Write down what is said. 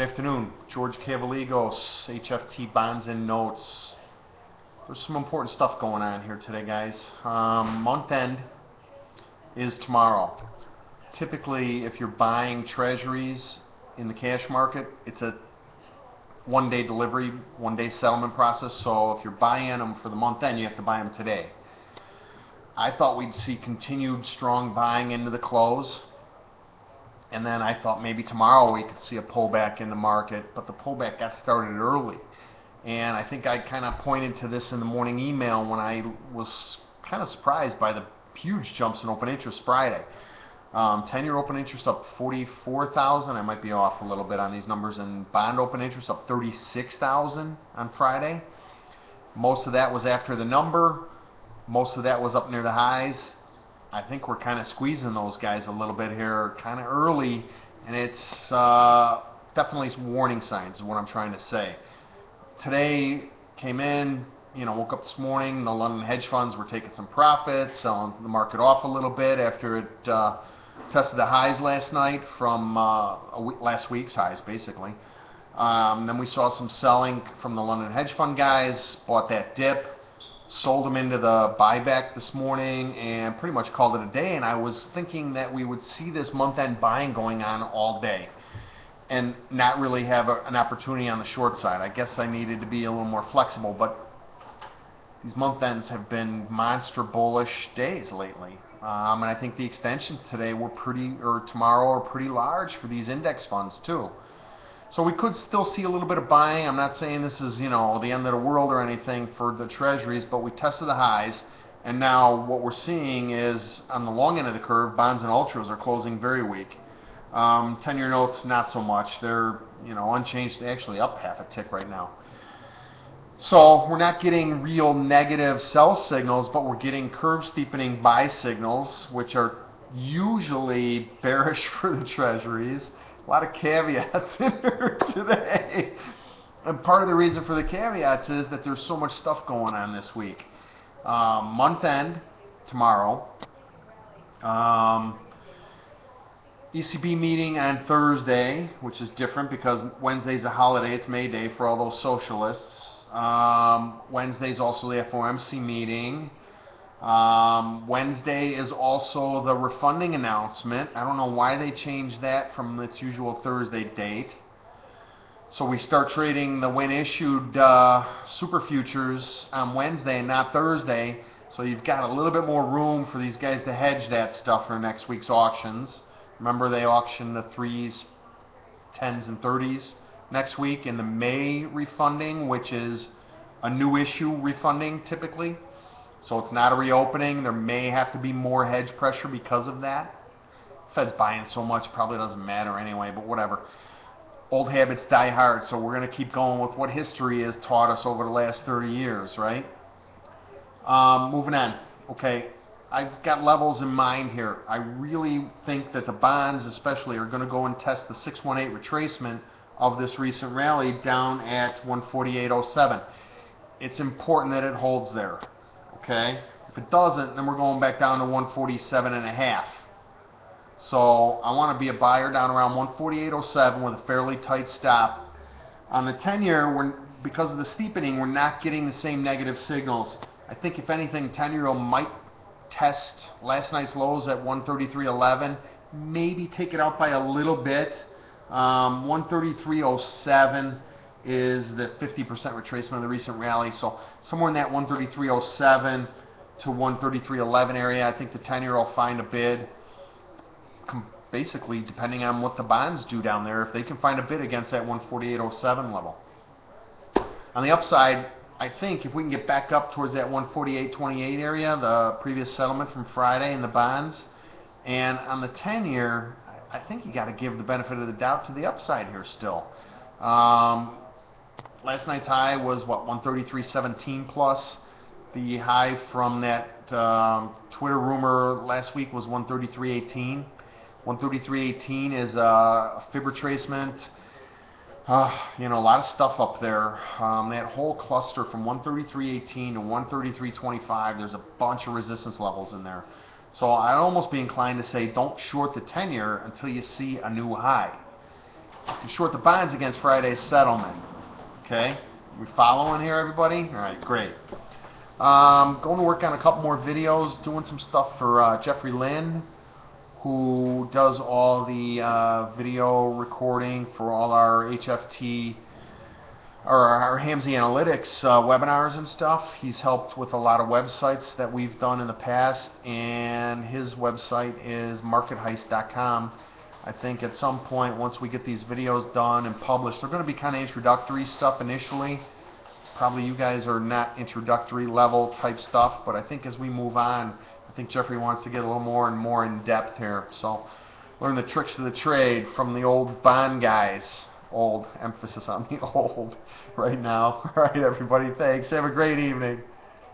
Good afternoon. George Cavaligos, HFT Bonds and Notes. There's some important stuff going on here today, guys. Month end is tomorrow. Typically, if you're buying treasuries in the cash market, it's a one-day delivery, one-day settlement process. So if you're buying them for the month end, you have to buy them today. I thought we'd see continued strong buying into the close. And then I thought maybe tomorrow we could see a pullback in the market, but the pullback got started early. And I think I kind of pointed to this in the morning email when I was kind of surprised by the huge jumps in open interest Friday. 10-year open interest up 44,000. I might be off a little bit on these numbers. And bond open interest up 36,000 on Friday. Most of that was after the number. Most of that was up near the highs. I think we're kind of squeezing those guys a little bit here kind of early, and it's definitely some warning signs is what I'm trying to say. Today came in, woke up this morning, the London hedge funds were taking some profits, selling the market off a little bit after it tested the highs last night from last week's highs, basically. Then we saw some selling from the London hedge fund guys, bought that dip, sold them into the buyback this morning and pretty much called it a day. And I was thinking that we would see this month-end buying going on all day and not really have an opportunity on the short side. I guess I needed to be a little more flexible, but these month ends have been monster bullish days lately. And I think the extensions today were tomorrow are pretty large for these index funds too. So we could still see a little bit of buying. I'm not saying this is, the end of the world or anything for the treasuries, but we tested the highs, and now what we're seeing is on the long end of the curve, bonds and ultras are closing very weak. 10-year notes, not so much. They're, unchanged, actually up half a tick right now. So we're not getting real negative sell signals, but we're getting curve steepening buy signals, which are usually bearish for the treasuries. A lot of caveats in here today. And part of the reason for the caveats is that there's so much stuff going on this week. Month end, tomorrow. ECB meeting on Thursday, which is different because Wednesday's a holiday. It's May Day for all those socialists. Wednesday's also the FOMC meeting. Wednesday is also the refunding announcement. I don't know why they changed that from its usual Thursday date. So we start trading the when issued super futures on Wednesday and not Thursday. So you've got a little bit more room for these guys to hedge that stuff for next week's auctions. Remember, they auction the 3s, 10s, and 30s next week in the May refunding, which is a new issue refunding typically. So it's not a reopening. There may have to be more hedge pressure because of that. Fed's buying so much, probably doesn't matter anyway, but whatever. Old habits die hard, so we're going to keep going with what history has taught us over the last 30 years, right? Moving on. Okay, I've got levels in mind here. I really think that the bonds especially are going to go and test the 618 retracement of this recent rally down at 148.07. It's important that it holds there. Okay, if it doesn't, then we're going back down to 147.5. So I want to be a buyer down around 148.07 with a fairly tight stop. On the 10-year, because of the steepening, we're not getting the same negative signals. I think if anything, 10-year might test last night's lows at 133.11, maybe take it out by a little bit. 133.07 is the 50% retracement of the recent rally. So somewhere in that 133.07 to 133.11 area, I think the 10-year will find a bid. Basically, depending on what the bonds do down there, if they can find a bid against that 148.07 level. On the upside, I think if we can get back up towards that 148.28 area, the previous settlement from Friday in the bonds, and on the 10-year, I think you got to give the benefit of the doubt to the upside here still. Last night's high was, 133.17 plus. The high from that Twitter rumor last week was 133.18. 133.18 is a fib retracement. A lot of stuff up there. That whole cluster from 133.18 to 133.25, there's a bunch of resistance levels in there. So I'd almost be inclined to say don't short the 10-year until you see a new high. You short the bonds against Friday's settlement. Okay? We following here, everybody? Alright, great. Going to work on a couple more videos, doing some stuff for Jeffrey Lynn, who does all the video recording for all our HFT or our Hamzy Analytics webinars and stuff. He's helped with a lot of websites that we've done in the past, and his website is marketheist.com. I think at some point, once we get these videos done and published, they're going to be kind of introductory stuff initially. Probably you guys are not introductory level type stuff, but I think as we move on, I think Jeffrey wants to get a little more and more in depth here. So learn the tricks of the trade from the old bond guys. Old, emphasis on the old right now. All right, everybody, thanks. Have a great evening.